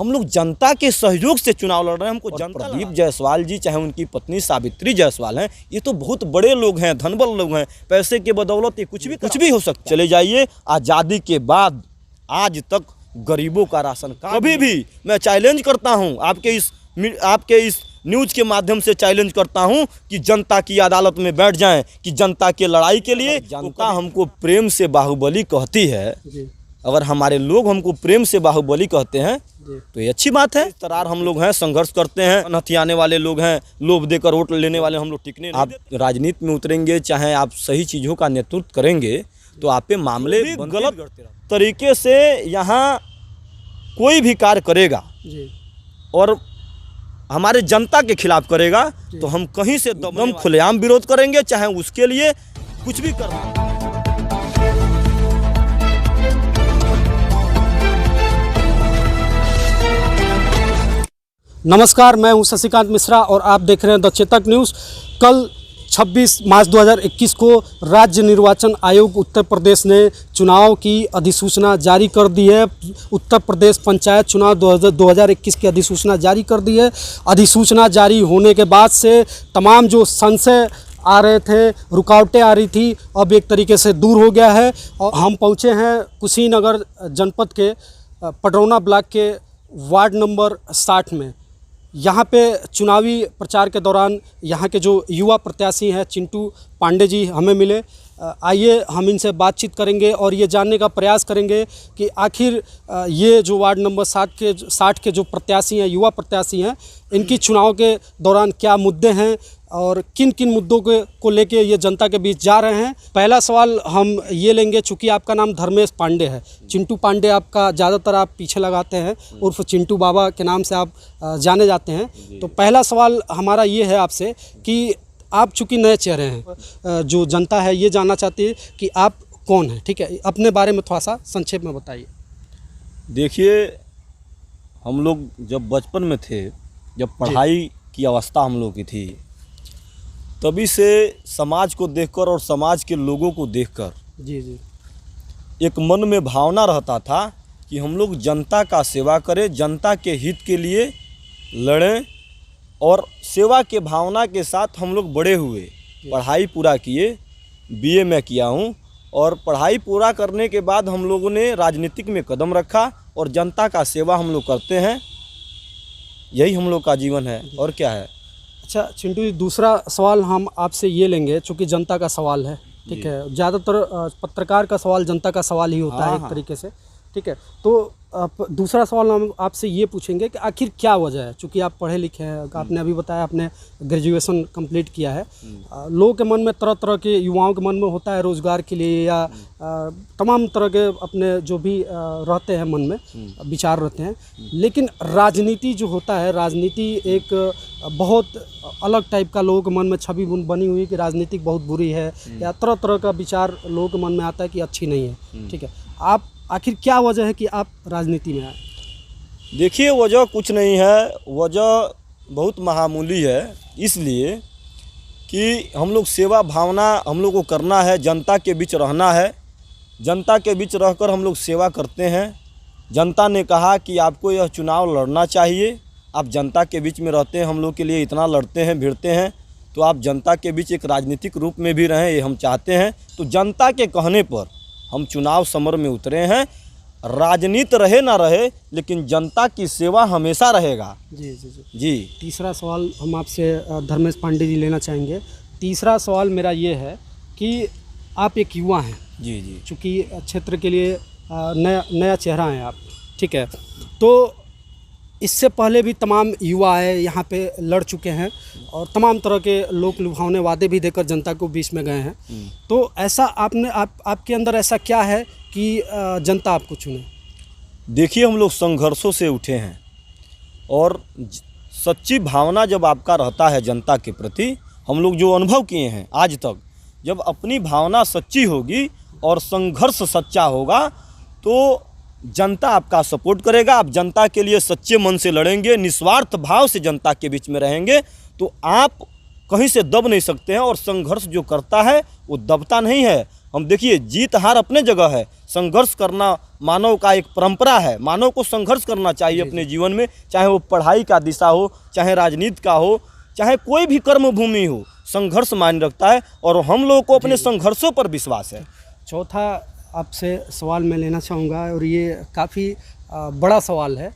हम लोग जनता के सहयोग से चुनाव लड़ रहे हैं। हमको जनता, प्रदीप जायसवाल जी चाहे उनकी पत्नी सावित्री जायसवाल हैं, ये तो बहुत बड़े लोग हैं, धनबल लोग हैं, पैसे के बदौलत ये कुछ भी हो सकता। चले जाइए, आज़ादी के बाद आज तक गरीबों का राशन कार्ड, कभी भी मैं चैलेंज करता हूँ आपके इस न्यूज़ के माध्यम से चैलेंज करता हूं कि जनता की अदालत में बैठ जाएं कि जनता के लड़ाई के लिए। जनता हमको प्रेम से बाहुबली कहती है, अगर हमारे लोग हमको प्रेम से बाहुबली कहते हैं तो ये अच्छी बात है। इस तरह हम लोग हैं, संघर्ष करते हैं, हथियाने वाले लोग हैं, लोभ देकर वोट लेने वाले हम लोग टिकने नहीं। आप राजनीति में उतरेंगे, चाहे आप सही चीज़ों का नेतृत्व करेंगे तो आप पे मामले गलत तरीके से यहाँ कोई भी कार्य करेगा और हमारे जनता के खिलाफ करेगा तो हम कहीं से दम खुलेआम विरोध करेंगे, चाहे उसके लिए कुछ भी करना। नमस्कार, मैं हूं शशिकांत मिश्रा और आप देख रहे हैं द चेतक न्यूज़। कल 26 मार्च 2021 को राज्य निर्वाचन आयोग उत्तर प्रदेश ने चुनाव की अधिसूचना जारी कर दी है। उत्तर प्रदेश पंचायत चुनाव 2021 की अधिसूचना जारी कर दी है। अधिसूचना जारी होने के बाद से तमाम जो संशय आ रहे थे, रुकावटें आ रही थी, अब एक तरीके से दूर हो गया है। और हम पहुंचे हैं कुशीनगर जनपद के पडरौना ब्लॉक के वार्ड नंबर 60 में। यहाँ पे चुनावी प्रचार के दौरान यहाँ के जो युवा प्रत्याशी हैं चिंटू पांडे जी हमें मिले। आइए हम इनसे बातचीत करेंगे और ये जानने का प्रयास करेंगे कि आखिर ये जो वार्ड नंबर 60 के जो प्रत्याशी हैं, युवा प्रत्याशी हैं, इनकी चुनाव के दौरान क्या मुद्दे हैं और किन किन मुद्दों को लेके ये जनता के बीच जा रहे हैं। पहला सवाल हम ये लेंगे, चूँकि आपका नाम धर्मेश पांडे है, चिंटू पांडे आपका ज़्यादातर आप पीछे लगाते हैं, उर्फ चिंटू बाबा के नाम से आप जाने जाते हैं। तो पहला सवाल हमारा ये है आपसे कि आप चूँकि नए चेहरे हैं, जो जनता है ये जानना चाहती है कि आप कौन हैं। ठीक है, अपने बारे में थोड़ा सा संक्षेप में बताइए। देखिए, हम लोग जब बचपन में थे, जब पढ़ाई की अवस्था हम लोग की थी, तभी से समाज को देखकर और समाज के लोगों को देखकर जी एक मन में भावना रहता था कि हम लोग जनता का सेवा करें, जनता के हित के लिए लड़ें। और सेवा के भावना के साथ हम लोग बड़े हुए, पढ़ाई पूरा किए, बीए में किया हूँ। और पढ़ाई पूरा करने के बाद हम लोगों ने राजनीतिक में कदम रखा और जनता का सेवा हम लोग करते हैं। यही हम लोग का जीवन है, और क्या है। अच्छा चिंटू जी, दूसरा सवाल हम आपसे ये लेंगे, चूँकि जनता का सवाल है, ठीक है, ज़्यादातर पत्रकार का सवाल जनता का सवाल ही होता है एक तरीके से, ठीक है। तो दूसरा सवाल हम आपसे ये पूछेंगे कि आखिर क्या वजह है, चूँकि आप पढ़े लिखे हैं, आपने अभी बताया आपने ग्रेजुएशन कंप्लीट किया है, लोगों के मन में तरह तरह के, युवाओं के मन में होता है रोज़गार के लिए या तमाम तरह के अपने जो भी रहते हैं मन में विचार रहते हैं, लेकिन राजनीति जो होता है, राजनीति एक बहुत अलग टाइप का लोगों के मन में छवि बनी हुई कि राजनीतिक बहुत बुरी है या तरह तरह का विचार लोगों के मन में आता है कि अच्छी नहीं है। ठीक है, आप आखिर क्या वजह है कि आप राजनीति में आए? देखिए, वजह कुछ नहीं है, वजह बहुत मामूली है। इसलिए कि हम लोग सेवा भावना हम लोग को करना है, जनता के बीच रहना है, जनता के बीच रहकर हम लोग सेवा करते हैं। जनता ने कहा कि आपको यह चुनाव लड़ना चाहिए, आप जनता के बीच में रहते हैं, हम लोग के लिए इतना लड़ते हैं, भिड़ते हैं, तो आप जनता के बीच एक राजनीतिक रूप में भी रहें, ये हम चाहते हैं। तो जनता के कहने पर हम चुनाव समर में उतरे हैं। राजनीति रहे ना रहे, लेकिन जनता की सेवा हमेशा रहेगा। जी। तीसरा सवाल हम आपसे धर्मेश पांडे जी लेना चाहेंगे। तीसरा सवाल मेरा ये है कि आप एक युवा हैं, जी, चूँकि क्षेत्र के लिए नया चेहरा हैं आप, ठीक है। तो इससे पहले भी तमाम युवा आए यहाँ पे लड़ चुके हैं और तमाम तरह के लोक लुभावने वादे भी देकर जनता को बीच में गए हैं। तो ऐसा आपके अंदर ऐसा क्या है कि जनता आपको चुने? देखिए, हम लोग संघर्षों से उठे हैं और सच्ची भावना जब आपका रहता है जनता के प्रति, हम लोग जो अनुभव किए हैं आज तक, जब अपनी भावना सच्ची होगी और संघर्ष सच्चा होगा तो जनता आपका सपोर्ट करेगा। आप जनता के लिए सच्चे मन से लड़ेंगे, निस्वार्थ भाव से जनता के बीच में रहेंगे, तो आप कहीं से दब नहीं सकते हैं। और संघर्ष जो करता है वो दबता नहीं है। हम देखिए जीत हार अपने जगह है, संघर्ष करना मानव का एक परंपरा है। मानव को संघर्ष करना चाहिए अपने जीवन में, चाहे वो पढ़ाई का दिशा हो, चाहे राजनीति का हो, चाहे कोई भी कर्म भूमि हो, संघर्ष मायने रखता है और हम लोगों को अपने संघर्षों पर विश्वास है। चौथा आपसे सवाल मैं लेना चाहूँगा और ये काफ़ी बड़ा सवाल है।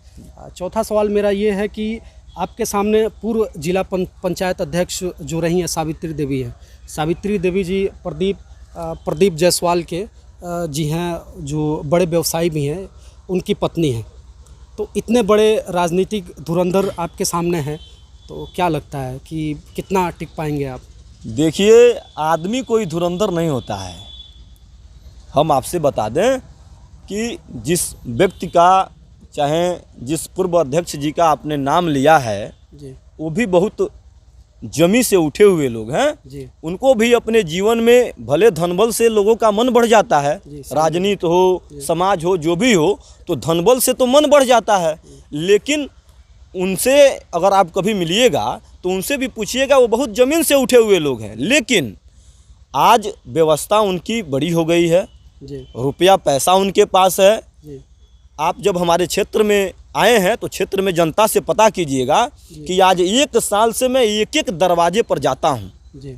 चौथा सवाल मेरा ये है कि आपके सामने पूर्व जिला पंचायत अध्यक्ष जो रही हैं सावित्री देवी हैं। सावित्री देवी जी प्रदीप जायसवाल के जी हैं, जो बड़े व्यवसायी भी हैं, उनकी पत्नी हैं। तो इतने बड़े राजनीतिक धुरंधर आपके सामने हैं, तो क्या लगता है कि कितना टिक पाएंगे आप? देखिए, आदमी कोई धुरंधर नहीं होता है। हम आपसे बता दें कि जिस व्यक्ति का, चाहे जिस पूर्व अध्यक्ष जी का आपने नाम लिया है जी, वो भी बहुत जमी से उठे हुए लोग हैं जी। उनको भी अपने जीवन में भले धनबल से लोगों का मन बढ़ जाता है, राजनीति हो, समाज हो, जो भी हो, तो धनबल से तो मन बढ़ जाता है। लेकिन उनसे अगर आप कभी मिलिएगा तो उनसे भी पूछिएगा, वो बहुत ज़मीन से उठे हुए लोग हैं। लेकिन आज व्यवस्था उनकी बड़ी हो गई है, रुपया पैसा उनके पास है। आप जब हमारे क्षेत्र में आए हैं तो क्षेत्र में जनता से पता कीजिएगा कि आज 1 साल से मैं एक एक दरवाजे पर जाता हूं,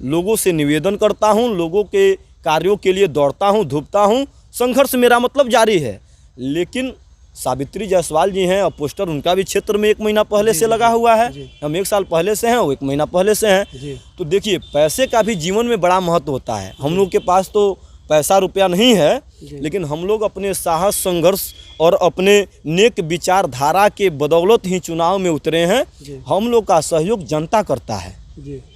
लोगों से निवेदन करता हूं, लोगों के कार्यों के लिए दौड़ता हूं, धूपता हूं, संघर्ष मेरा मतलब जारी है। लेकिन सावित्री जायसवाल जी हैं और पोस्टर उनका भी क्षेत्र में 1 महीना पहले से लगा हुआ है। हम 1 साल पहले से हैं, वो 1 महीना पहले से हैं। तो देखिए, पैसे का भी जीवन में बड़ा महत्व होता है। हम लोग के पास तो पैसा रुपया नहीं है, लेकिन हम लोग अपने साहस, संघर्ष और अपने नेक विचारधारा के बदौलत ही चुनाव में उतरे हैं। हम लोग का सहयोग जनता करता है।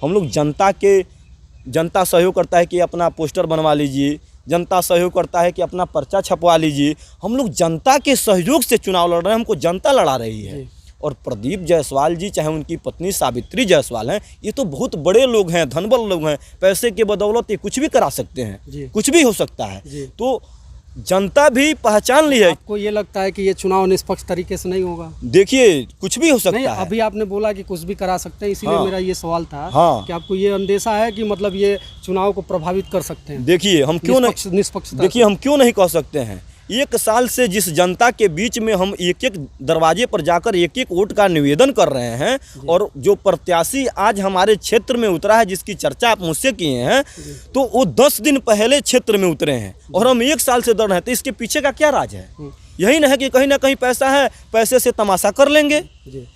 हम लोग जनता सहयोग करता है कि अपना पोस्टर बनवा लीजिए, जनता सहयोग करता है कि अपना पर्चा छपवा लीजिए। हम लोग जनता के सहयोग से चुनाव लड़ रहे हैं, हमको जनता लड़ा रही है। और प्रदीप जायसवाल जी, चाहे उनकी पत्नी सावित्री जायसवाल हैं, ये तो बहुत बड़े लोग हैं, धनबल लोग हैं। पैसे के बदौलत ये कुछ भी करा सकते हैं, कुछ भी हो सकता है। तो जनता भी पहचान ली है। आपको ये लगता है कि ये चुनाव निष्पक्ष तरीके से नहीं होगा? देखिए, कुछ भी हो सकता है। अभी आपने बोला कि कुछ भी करा सकते हैं, इसीलिए मेरा ये सवाल था कि आपको ये अंदेशा है कि मतलब ये चुनाव को प्रभावित कर सकते हैं। देखिए, हम क्यों नहीं निष्पक्ष, देखिए हम क्यों नहीं कह सकते हैं। 1 साल से जिस जनता के बीच में हम एक एक दरवाजे पर जाकर एक एक वोट का निवेदन कर रहे हैं, और जो प्रत्याशी आज हमारे क्षेत्र में उतरा है, जिसकी चर्चा आप मुझसे किए हैं, तो वो 10 दिन पहले क्षेत्र में उतरे हैं और हम 1 साल से दौड़ रहे हैं। तो इसके पीछे का क्या राज है? यही ना है कि कहीं ना कहीं पैसा है, पैसे से तमाशा कर लेंगे।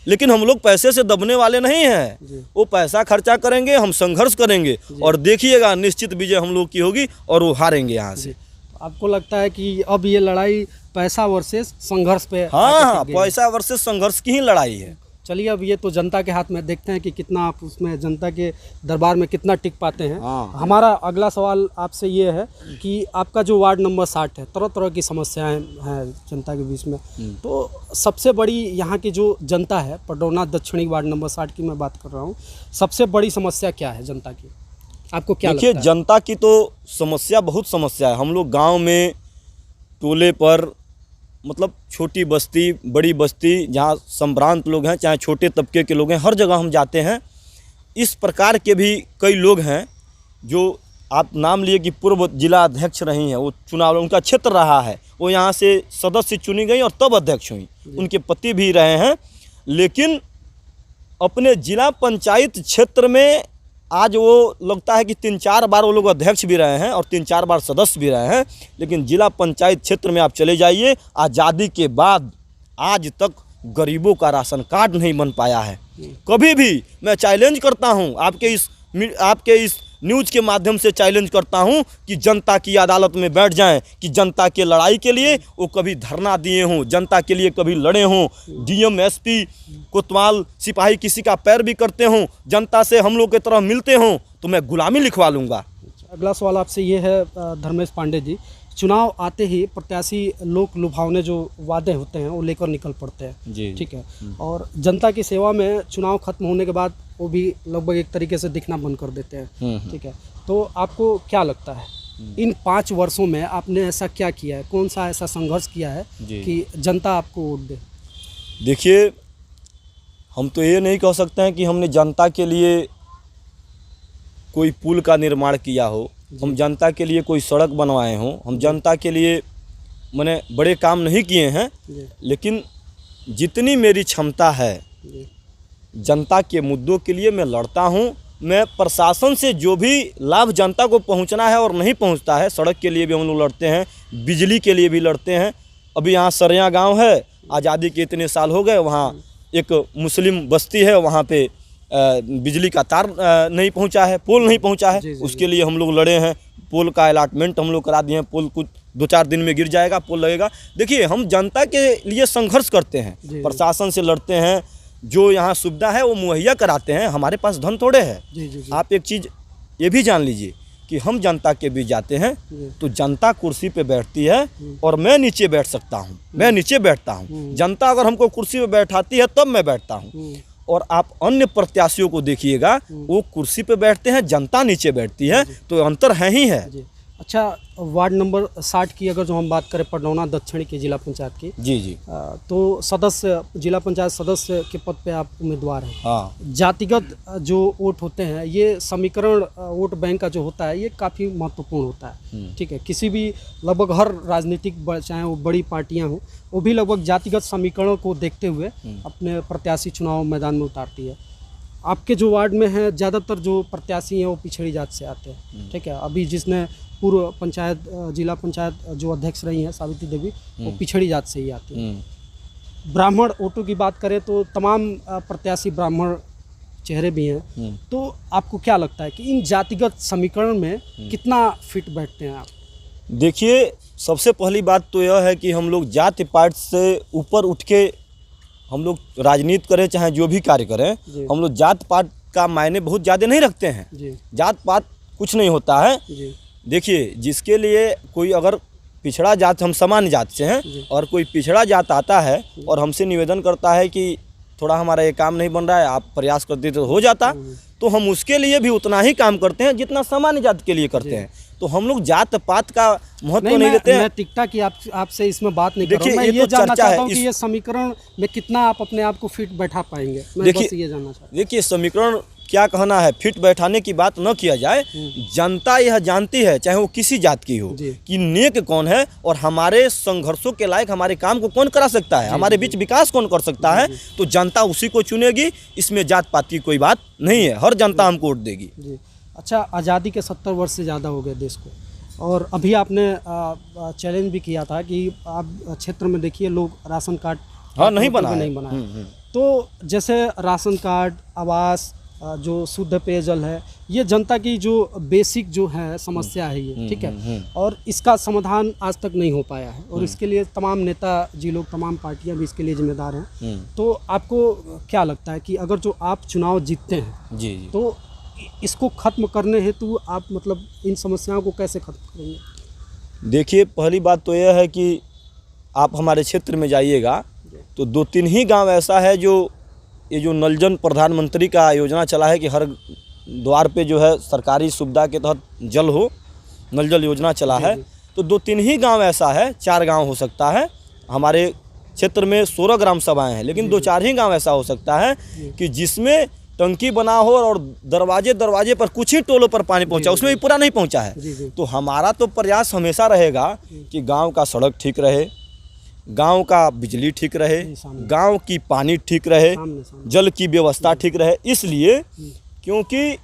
लेकिन हम लोग पैसे से दबने वाले नहीं हैं। वो पैसा खर्चा करेंगे, हम संघर्ष करेंगे और देखिएगा निश्चित विजय हम लोग की होगी और वो हारेंगे यहाँ से। आपको लगता है कि अब ये लड़ाई पैसा वर्सेस संघर्ष पे? हाँ, पैसा वर्सेस संघर्ष की ही लड़ाई है। चलिए, अब ये तो जनता के हाथ में, देखते हैं कि कितना आप उसमें जनता के दरबार में कितना टिक पाते हैं। हमारा अगला सवाल आपसे ये है कि आपका जो वार्ड नंबर 60 है, तरह तरह की समस्याएं हैं जनता के बीच में, तो सबसे बड़ी यहाँ की जो जनता है, पडरौना दक्षिणी वार्ड नंबर 60 की मैं बात कर रहा हूँ, सबसे बड़ी समस्या क्या है जनता की? आपको क्या लगता है? देखिए, जनता की तो समस्या, बहुत समस्या है। हम लोग गांव में, टोले पर, मतलब छोटी बस्ती, बड़ी बस्ती, जहां संभ्रांत लोग हैं, चाहे छोटे तबके के लोग हैं, हर जगह हम जाते हैं। इस प्रकार के भी कई लोग हैं जो आप नाम लिए कि पूर्व जिला अध्यक्ष रही हैं, वो चुनाव उनका क्षेत्र रहा है, वो यहाँ से सदस्य चुनी गई और तब अध्यक्ष हुई, उनके पति भी रहे हैं। लेकिन अपने जिला पंचायत क्षेत्र में आज वो लगता है कि 3-4 बार वो लोग अध्यक्ष भी रहे हैं और 3-4 बार सदस्य भी रहे हैं। लेकिन जिला पंचायत क्षेत्र में आप चले जाइए, आज़ादी के बाद आज तक गरीबों का राशन कार्ड नहीं बन पाया है। कभी भी मैं चैलेंज करता हूं, आपके इस न्यूज़ के माध्यम से चैलेंज करता हूं कि जनता की अदालत में बैठ जाएं, कि जनता के लड़ाई के लिए वो कभी धरना दिए हों, जनता के लिए कभी लड़े हों, डीएम, एसपी, कोतवाल, सिपाही किसी का पैर भी करते हों, जनता से हम लोग की तरह मिलते हों, तो मैं गुलामी लिखवा लूँगा। अगला सवाल आपसे ये है धर्मेश पांडे जी, चुनाव आते ही प्रत्याशी लोक लुभावने जो वादे होते हैं वो लेकर निकल पड़ते हैं जी, ठीक है, और जनता की सेवा में चुनाव खत्म होने के बाद वो भी लगभग एक तरीके से दिखना बंद कर देते हैं, ठीक है। तो आपको क्या लगता है इन 5 वर्षों में आपने ऐसा क्या किया है, कौन सा ऐसा संघर्ष किया है कि जनता आपको वोट दे? देखिए, हम तो ये नहीं कह सकते हैं कि हमने जनता के लिए कोई पुल का निर्माण किया हो, हम जनता के लिए कोई सड़क बनवाए हों, हम जनता के लिए मैंने बड़े काम नहीं किए हैं, लेकिन जितनी मेरी क्षमता है जनता के मुद्दों के लिए मैं लड़ता हूं। मैं प्रशासन से जो भी लाभ जनता को पहुंचना है और नहीं पहुंचता है, सड़क के लिए भी हम लोग लड़ते हैं, बिजली के लिए भी लड़ते हैं। अभी यहाँ सरया गांव है, आज़ादी के इतने साल हो गए, वहाँ एक मुस्लिम बस्ती है, वहाँ पे बिजली का तार नहीं पहुंचा है, पोल नहीं पहुंचा है। उसके लिए हम लोग लड़े हैं, पोल का अलॉटमेंट हम लोग करा दिए हैं, पोल कुछ 2-4 दिन में गिर जाएगा, पोल लगेगा। देखिए, हम जनता के लिए संघर्ष करते हैं, प्रशासन से लड़ते हैं, जो यहाँ सुविधा है वो मुहैया कराते हैं। हमारे पास धन थोड़े है। आप एक चीज़ ये भी जान लीजिए कि हम जनता के बीच जाते हैं तो जनता कुर्सी पे बैठती है और मैं नीचे बैठ सकता हूँ, मैं नीचे बैठता हूँ। जनता अगर हमको कुर्सी पे बैठाती है तब मैं बैठता हूँ। और आप अन्य प्रत्याशियों को देखिएगा, वो कुर्सी पे बैठते हैं, जनता नीचे बैठती है, तो अंतर है ही है। अच्छा, वार्ड नंबर 60 की अगर जो हम बात करें, पडरौना दक्षिणी की जिला पंचायत की, जी, तो सदस्य, जिला पंचायत सदस्य के पद पे आप उम्मीदवार हैं। हाँ। जातिगत जो वोट होते हैं, ये समीकरण वोट बैंक का जो होता है, ये काफ़ी महत्वपूर्ण होता है। ठीक है, किसी भी लगभग हर राजनीतिक, चाहे वो बड़ी पार्टियां हों, वो भी लगभग जातिगत समीकरणों को देखते हुए अपने प्रत्याशी चुनाव मैदान में उतारती है। आपके जो वार्ड में है, ज़्यादातर जो प्रत्याशी हैं वो पिछड़ी जात से आते हैं। ठीक है, अभी जिसने पूर्व पंचायत, जिला पंचायत जो अध्यक्ष रही हैं सावित्री देवी, वो पिछड़ी जात से ही आती हैं। ब्राह्मण वोटों की बात करें तो तमाम प्रत्याशी ब्राह्मण चेहरे भी हैं। तो आपको क्या लगता है कि इन जातिगत समीकरण में कितना फिट बैठते हैं आप? देखिए, सबसे पहली बात तो यह है कि हम लोग जाति पात से ऊपर उठ के हम लोग राजनीति करें, चाहे जो भी कार्य करें, हम लोग जात पात का मायने बहुत ज़्यादा नहीं रखते हैं। जात पात कुछ नहीं होता है। देखिए, जिसके लिए कोई अगर पिछड़ा जात, हम सामान्य जात से हैं, और कोई पिछड़ा जात आता है और हमसे निवेदन करता है कि थोड़ा हमारा ये काम नहीं बन रहा है, आप प्रयास करते तो हो जाता, तो हम उसके लिए भी उतना ही काम करते हैं जितना सामान्य जात के लिए करते हैं। तो हम लोग जात पात का महत्व नहीं देते हैं। मैं टिकटा की आपसे इसमें बात नहीं कर रहा हूं। मैं ये जानना चाहता हूं कि ये समीकरण में कितना आप अपने आप को फिट बैठा पाएंगे। मैं बस ये जानना चाहता हूं। देखिए, समीकरण क्या कहना है, फिट बैठाने की बात न किया जाए। जनता यह जानती है, चाहे वो किसी जात की हो, कि नेक कौन है और हमारे संघर्षों के लायक हमारे काम को कौन करा सकता है, हमारे बीच विकास कौन कर सकता है। तो जनता उसी को चुनेगी, इसमें जात पात की कोई बात नहीं है। हर जनता हमको वोट देगी। अच्छा, आज़ादी के 70 वर्ष से ज़्यादा हो गए देश को, और अभी आपने चैलेंज भी किया था कि आप क्षेत्र में देखिए लोग राशन कार्ड नहीं बनाए। तो जैसे राशन कार्ड, आवास, जो शुद्ध पेयजल है, ये जनता की जो बेसिक जो है समस्या है ये, ठीक है, और इसका समाधान आज तक नहीं हो पाया है। और इसके लिए तमाम नेता जी लोग, तमाम पार्टियां भी इसके लिए जिम्मेदार हैं। तो आपको क्या लगता है कि अगर जो आप चुनाव जीतते हैं, जी, तो इसको ख़त्म करने हेतु आप मतलब इन समस्याओं को कैसे ख़त्म करेंगे? देखिए, पहली बात तो यह है कि आप हमारे क्षेत्र में जाइएगा तो 2-3 ही गांव ऐसा है जो ये जो नल जल प्रधानमंत्री का योजना चला है कि हर द्वार पे जो है सरकारी सुविधा के तहत जल हो, नल जल योजना चला है। तो 2-3 ही गांव ऐसा है, 4 गांव हो सकता है। हमारे क्षेत्र में 16 ग्राम सभाएँ हैं, लेकिन 2-4 ही गाँव ऐसा हो सकता है कि जिसमें टंकी बना हो और दरवाजे पर कुछ ही टोलों पर पानी पहुंचा, उसमें भी पूरा नहीं पहुंचा है। तो हमारा तो प्रयास हमेशा रहेगा कि गांव का सड़क ठीक रहे, गांव का बिजली ठीक रहे, गांव की पानी ठीक रहे, जल की व्यवस्था ठीक रहे। इसलिए क्योंकि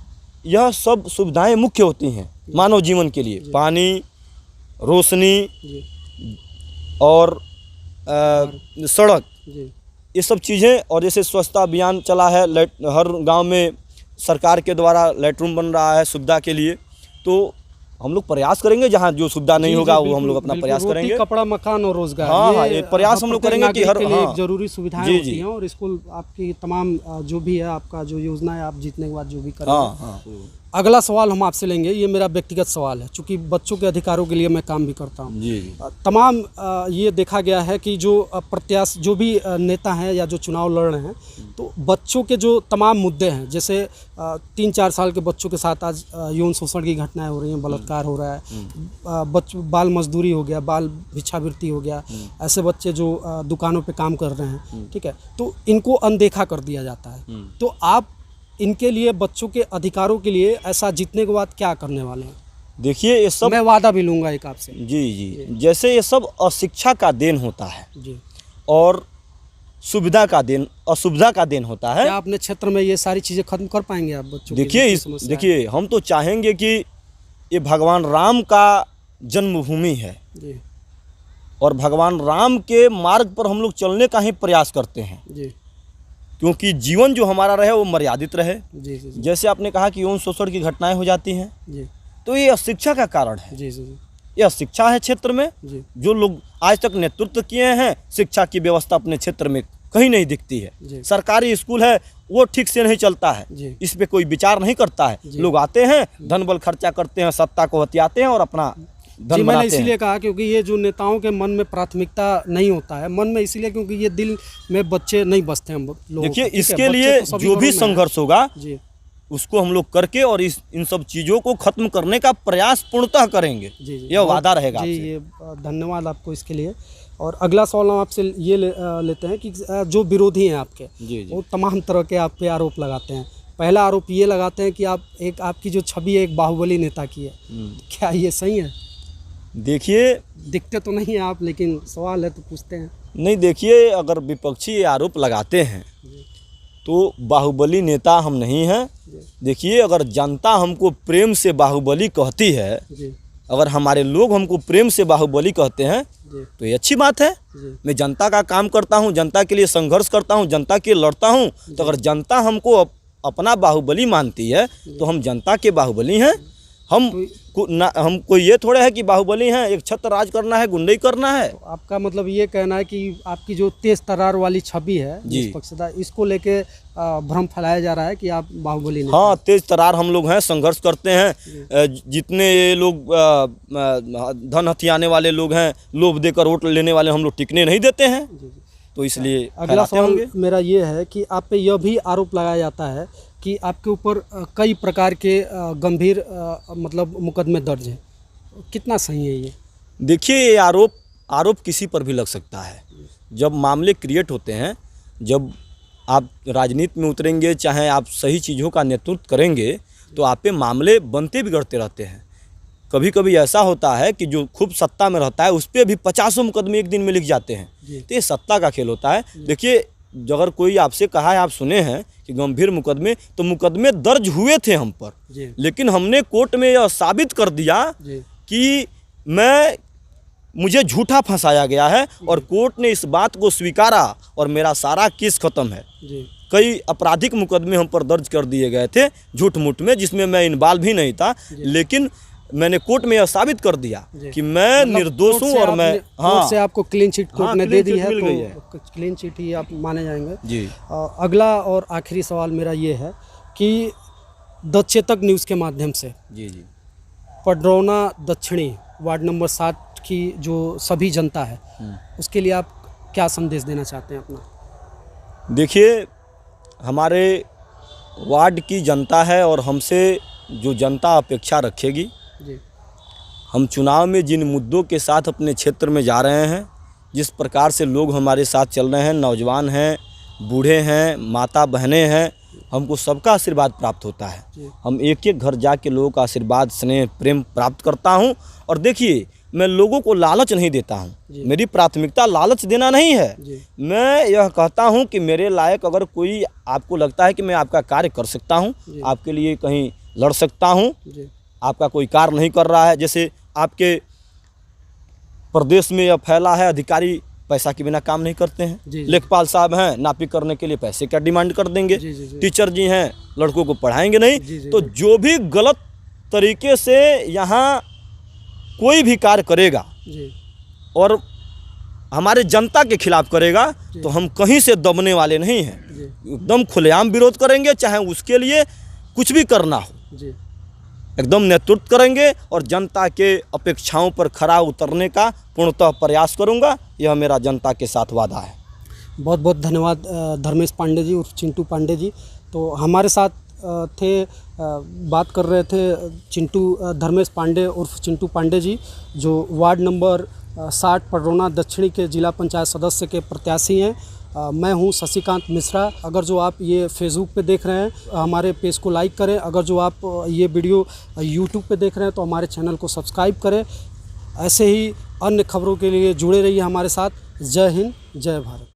यह सब सुविधाएं मुख्य होती हैं मानव जीवन के लिए, पानी, रोशनी और सड़क, ये सब चीज़ें। और जैसे स्वच्छता अभियान चला है, हर गांव में सरकार के द्वारा लेटरूम बन रहा है सुविधा के लिए। तो हम लोग प्रयास करेंगे, जहाँ जो सुविधा नहीं होगा वो हम लोग अपना प्रयास करेंगे। कपड़ा, मकान और रोजगार, हाँ, ये प्रयास हम लोग करेंगे कि हर एक जरूरी सुविधाएं होती हैं। और स्कूल आपकी तमाम जो भी है, आपका जो योजना है, आप जीतने के बाद जो भी करेंगे। अगला सवाल हम आपसे लेंगे, ये मेरा व्यक्तिगत सवाल है, चूँकि बच्चों के अधिकारों के लिए मैं काम भी करता हूँ। तमाम ये देखा गया है कि जो प्रत्याशी, जो भी नेता हैं या जो चुनाव लड़ रहे हैं, तो बच्चों के जो तमाम मुद्दे हैं, जैसे 3-4 साल के बच्चों के साथ आज यौन शोषण की घटनाएं हो रही हैं, बलात्कार हो रहा है, बाल मजदूरी हो गया, बाल भिक्षावृत्ति हो गया, ऐसे बच्चे जो दुकानों पे काम कर रहे हैं, ठीक है, तो इनको अनदेखा कर दिया जाता है। तो आप इनके लिए, बच्चों के अधिकारों के लिए ऐसा जीतने के बाद क्या करने वाले हैं? देखिए ये सब मैं वादा भी लूँगा एक आपसे। जी, जैसे ये सब अशिक्षा का देन होता है जी, और असुविधा का देन होता है। क्या अपने क्षेत्र में ये सारी चीज़ें खत्म कर पाएंगे आप बच्चों की देखिए जितनी समस्या है? देखिए हम तो चाहेंगे कि ये भगवान राम का जन्मभूमि है जी और भगवान राम के मार्ग पर हम लोग चलने का ही प्रयास करते हैं, जी क्योंकि जीवन जो हमारा रहे वो मर्यादित रहे। जी जी जी जैसे आपने कहा कि यौन शोषण की घटनाएं हो जाती हैं, जी तो ये अशिक्षा का कारण है। जी जी ये अशिक्षा है क्षेत्र में। जी जो लोग आज तक नेतृत्व किए हैं, शिक्षा की व्यवस्था अपने क्षेत्र में कहीं नहीं दिखती है। जी सरकारी स्कूल है वो ठीक से नहीं चलता है, जी इस पे कोई विचार नहीं करता है। जी। लोग आते हैं, धन बल खर्चा करते हैं, सत्ता को हथियाते हैं और अपना जी धन मैंने बनाते इसीलिए हैं। कहा क्योंकि ये जो नेताओं के मन में प्राथमिकता नहीं होता है, मन में इसलिए क्योंकि ये दिल में बच्चे नहीं बसते हम लोग। देखिए इसके लिए जो भी संघर्ष होगा जी उसको हम लोग करके और इन सब चीज़ों को खत्म करने का प्रयास पूर्णतः करेंगे। जी जी यह वादा रहेगा जी। आपसे। ये धन्यवाद आपको इसके लिए। और अगला सवाल हम आपसे ये लेते हैं कि जो विरोधी हैं आपके, जी जी वो तमाम तरह के आप पे आरोप लगाते हैं। पहला आरोप ये लगाते हैं कि आपकी जो छवि है एक बाहुबली नेता की है। क्या ये सही है? देखिए दिखते तो नहीं है आप, लेकिन सवाल है तो पूछते हैं। नहीं, देखिए अगर विपक्षी ये आरोप लगाते हैं तो बाहुबली नेता हम नहीं हैं। देखिए अगर जनता हमको प्रेम से बाहुबली कहती है, जी अगर हमारे लोग हमको प्रेम से बाहुबली कहते हैं जी तो ये अच्छी बात है। जी मैं जनता का काम करता हूँ, जनता के लिए संघर्ष करता हूँ, जनता के लिए लड़ता हूँ। तो अगर जनता हमको अपना बाहुबली मानती है तो हम जनता के बाहुबली हैं। हमको ये थोड़ा है कि बाहुबली हैं, एक छत्र राज करना है, गुंडई करना है। तो आपका मतलब ये कहना है कि आपकी जो तेज तरार वाली छवि है जी। निष्पक्षता, इसको लेके भ्रम फैलाया जा रहा है कि आप बाहुबली नेता हाँ, तेज तरार हम लोग हैं, संघर्ष करते हैं। जितने ये लोग धन हथियाने वाले लोग हैं, लोभ देकर वोट लेने वाले, हम लोग टिकने नहीं देते हैं। जी, जी। तो इसलिए अगला फैलाते सवाल होंगे। मेरा ये है कि आप पे यह भी आरोप लगाया जाता है कि आपके ऊपर कई प्रकार के गंभीर मतलब मुकदमे दर्ज हैं। कितना सही है ये? देखिए ये आरोप किसी पर भी लग सकता है। जब मामले क्रिएट होते हैं, जब आप राजनीति में उतरेंगे, चाहे आप सही चीज़ों का नेतृत्व करेंगे, तो आप पे मामले बनते बिगड़ते रहते हैं। कभी कभी ऐसा होता है कि जो खूब सत्ता में रहता है उस पर भी 50 मुकदमे एक दिन में लिख जाते हैं। तो ये सत्ता का खेल होता है। देखिए अगर कोई आपसे कहा है, आप सुने हैं कि गंभीर मुकदमे, तो मुकदमे दर्ज हुए थे हम पर, लेकिन हमने कोर्ट में यह साबित कर दिया कि मुझे झूठा फंसाया गया है और कोर्ट ने इस बात को स्वीकारा और मेरा सारा केस खत्म है। कई आपराधिक मुकदमे हम पर दर्ज कर दिए गए थे झूठ मूठ में, जिसमें मैं इन्वॉल्व भी नहीं था, लेकिन मैंने कोर्ट में यह साबित कर दिया कि मैं निर्दोष हूँ। और मैं कोर्ट से आपको क्लीन चिट कोर्ट ने दे दी है, मिल गई है। तो क्लीन चिट ही आप माने जाएंगे जी। अगला और आखिरी सवाल मेरा ये है कि द चेतक न्यूज़ के माध्यम से जी जी पडरौना दक्षिणी वार्ड नंबर 7 की जो सभी जनता है, उसके लिए आप क्या संदेश देना चाहते हैं अपना? देखिए हमारे वार्ड की जनता है और हमसे जो जनता अपेक्षा रखेगी, जी। हम चुनाव में जिन मुद्दों के साथ अपने क्षेत्र में जा रहे हैं, जिस प्रकार से लोग हमारे साथ चल रहे हैं, नौजवान हैं, बूढ़े हैं, माता बहनें हैं, हमको सबका आशीर्वाद प्राप्त होता है। हम एक एक घर जाके लोगों का आशीर्वाद, स्नेह, प्रेम प्राप्त करता हूं। और देखिए मैं लोगों को लालच नहीं देता हूं, मेरी प्राथमिकता लालच देना नहीं है। मैं यह कहता हूं कि मेरे लायक अगर कोई आपको लगता है कि मैं आपका कार्य कर सकता हूं, आपके लिए कहीं लड़ सकता हूं, आपका कोई कार्य नहीं कर रहा है, जैसे आपके प्रदेश में यह फैला है अधिकारी पैसा के बिना काम नहीं करते हैं, लेखपाल साहब हैं नापी करने के लिए पैसे क्या डिमांड कर देंगे, टीचर जी हैं लड़कों को पढ़ाएंगे नहीं। तो जो भी गलत तरीके से यहाँ कोई भी कार्य करेगा और हमारे जनता के खिलाफ करेगा तो हम कहीं से दबने वाले नहीं हैं, एकदम खुलेआम विरोध करेंगे, चाहे उसके लिए कुछ भी करना हो, एकदम नेतृत्व करेंगे और जनता के अपेक्षाओं पर खरा उतरने का पूर्णतः प्रयास करूंगा। यह मेरा जनता के साथ वादा है। बहुत बहुत धन्यवाद धर्मेश पांडे जी उर्फ चिंटू पांडे जी। तो हमारे साथ थे, बात कर रहे थे धर्मेश पांडे उर्फ चिंटू पांडे जी, जो वार्ड नंबर 60 पडरौना दक्षिणी के जिला पंचायत सदस्य के प्रत्याशी हैं मैं हूं शशिकांत मिश्रा। अगर जो आप ये फेसबुक पे देख रहे हैं हमारे पेज को लाइक करें, अगर जो आप ये वीडियो यूट्यूब पे देख रहे हैं तो हमारे चैनल को सब्सक्राइब करें। ऐसे ही अन्य खबरों के लिए जुड़े रहिए हमारे साथ। जय हिंद, जय भारत।